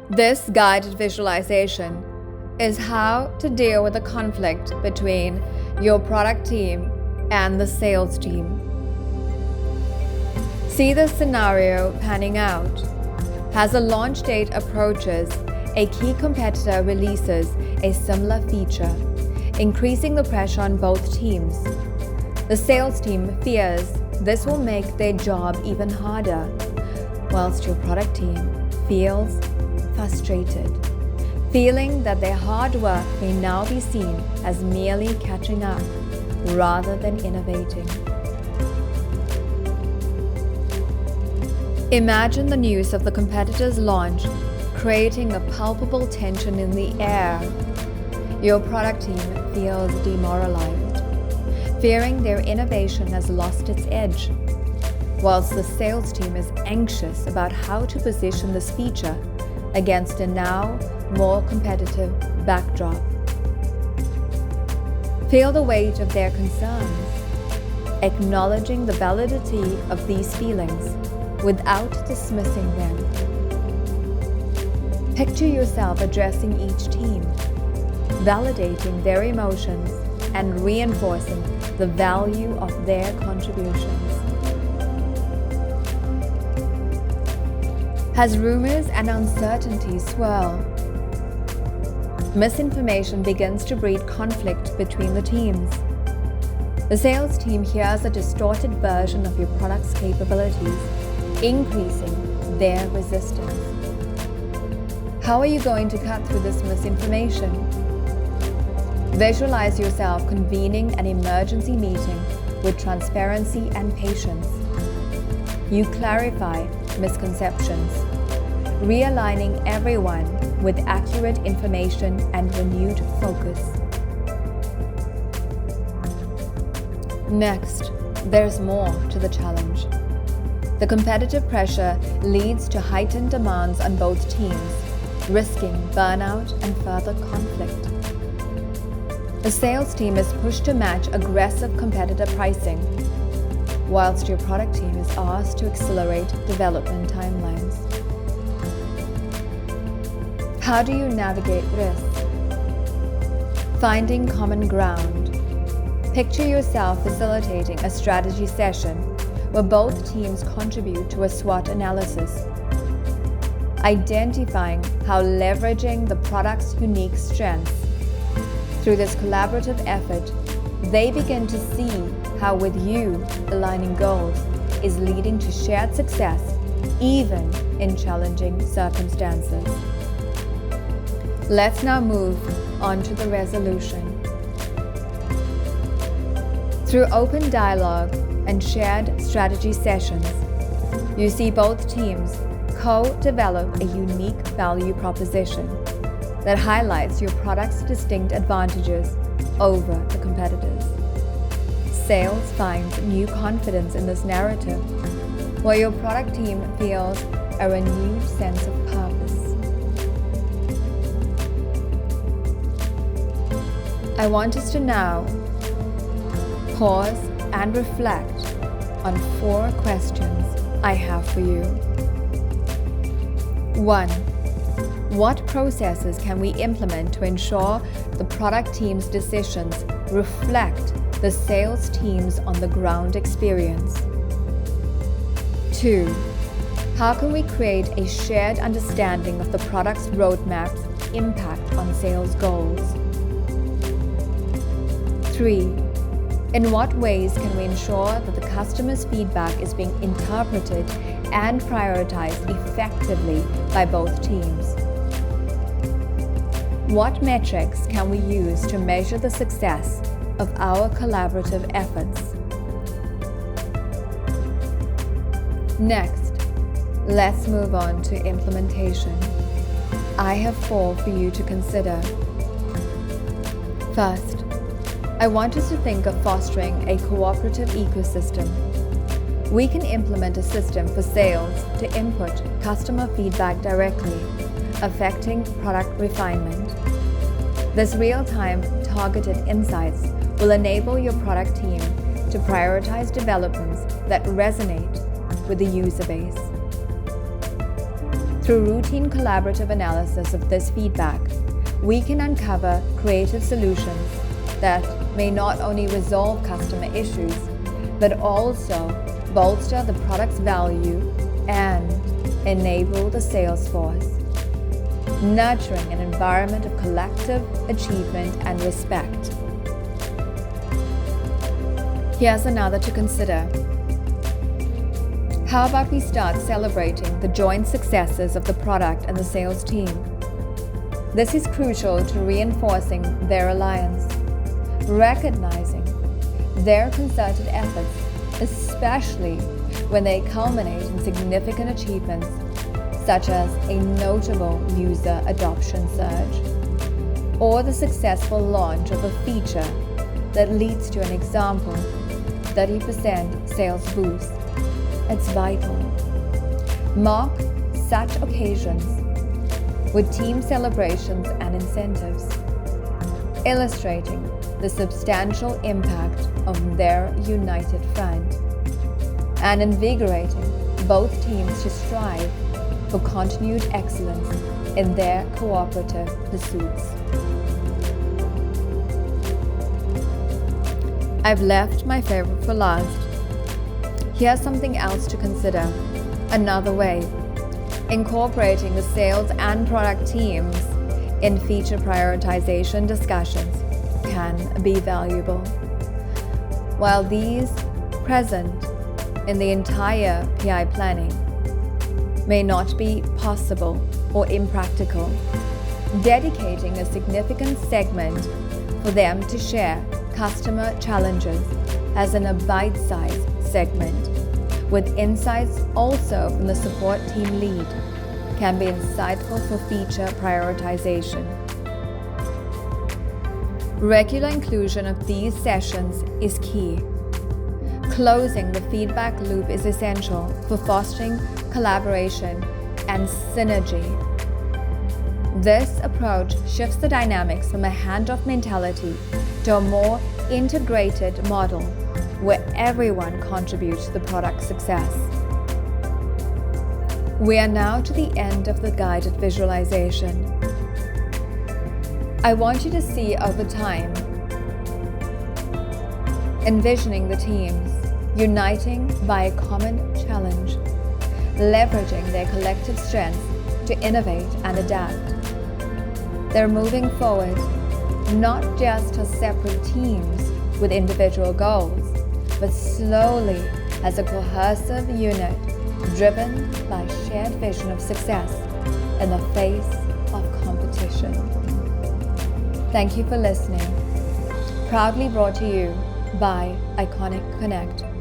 This guided visualization is how to deal with the conflict between your product team and the sales team. See the scenario panning out. As a launch date approaches, a key competitor releases a similar feature, increasing the pressure on both teams. The sales team fears this will make their job even harder, whilst your product team feels frustrated, feeling that their hard work may now be seen as merely catching up rather than innovating. Imagine the news of the competitor's launch creating a palpable tension in the air. Your product team feels demoralized, fearing their innovation has lost its edge, whilst the sales team is anxious about how to position this feature against a now more competitive backdrop. Feel the weight of their concerns, acknowledging the validity of these feelings without dismissing them. Picture yourself addressing each team, validating their emotions and reinforcing the value of their contributions. As rumors and uncertainties swirl, misinformation begins to breed conflict between the teams. The sales team hears a distorted version of your product's capabilities, increasing their resistance. How are you going to cut through this misinformation? Visualize yourself convening an emergency meeting with transparency and patience. You clarify misconceptions, realigning everyone with accurate information and renewed focus. Next, there's more to the challenge. The competitive pressure leads to heightened demands on both teams, risking burnout and further conflict. The sales team is pushed to match aggressive competitor pricing, whilst your product team is asked to accelerate development timelines. How do you navigate this? Finding common ground. Picture yourself facilitating a strategy session where both teams contribute to a SWOT analysis, identifying how leveraging the product's unique strengths. Through this collaborative effort, they begin to see how with you aligning goals is leading to shared success, even in challenging circumstances. Let's now move on to the resolution. Through open dialogue and shared strategy sessions, you see both teams co-develop a unique value proposition that highlights your product's distinct advantages over the competitors. Sales finds new confidence in this narrative, while your product team feels a renewed sense of purpose. I want us to now pause and reflect on 4 questions I have for you. 1. What processes can we implement to ensure the product team's decisions reflect the sales team's on-the-ground experience? 2. How can we create a shared understanding of the product's roadmap's impact on sales goals? 3. In what ways can we ensure that the customer's feedback is being interpreted and prioritized effectively by both teams? What metrics can we use to measure the success of our collaborative efforts? Next, let's move on to implementation. I have 4 for you to consider. First, I want us to think of fostering a cooperative ecosystem. We can implement a system for sales to input customer feedback directly, affecting product refinement. This real-time targeted insights will enable your product team to prioritize developments that resonate with the user base. Through routine collaborative analysis of this feedback, we can uncover creative solutions that may not only resolve customer issues, but also bolster the product's value and enable the sales force, nurturing an environment of collective achievement and respect. Here's another to consider. How about we start celebrating the joint successes of the product and the sales team? This is crucial to reinforcing their alliance, recognizing their concerted efforts, especially when they culminate in significant achievements, such as a notable user adoption surge, or the successful launch of a feature that leads to an example 30% sales boost. It's vital. Mark such occasions with team celebrations and incentives, illustrating the substantial impact of their united front, and invigorating both teams to strive for continued excellence in their cooperative pursuits. I've left my favorite for last. Here's something else to consider. Another way, incorporating the sales and product teams in feature prioritization discussions can be valuable. While these present in the entire PI planning may not be possible or impractical, dedicating a significant segment for them to share customer challenges as in a bite-sized segment with insights also from the support team lead can be insightful for feature prioritization. Regular inclusion of these sessions is key. Closing the feedback loop is essential for fostering collaboration and synergy. This approach shifts the dynamics from a handoff mentality to a more integrated model where everyone contributes to the product's success. We are now to the end of the guided visualization. I want you to see over time, envisioning the teams uniting by a common challenge, leveraging their collective strengths to innovate and adapt. They're moving forward, not just as separate teams with individual goals, but slowly as a cohesive unit driven by shared vision of success in the face of competition. Thank you for listening. Proudly brought to you by Iconic Connect.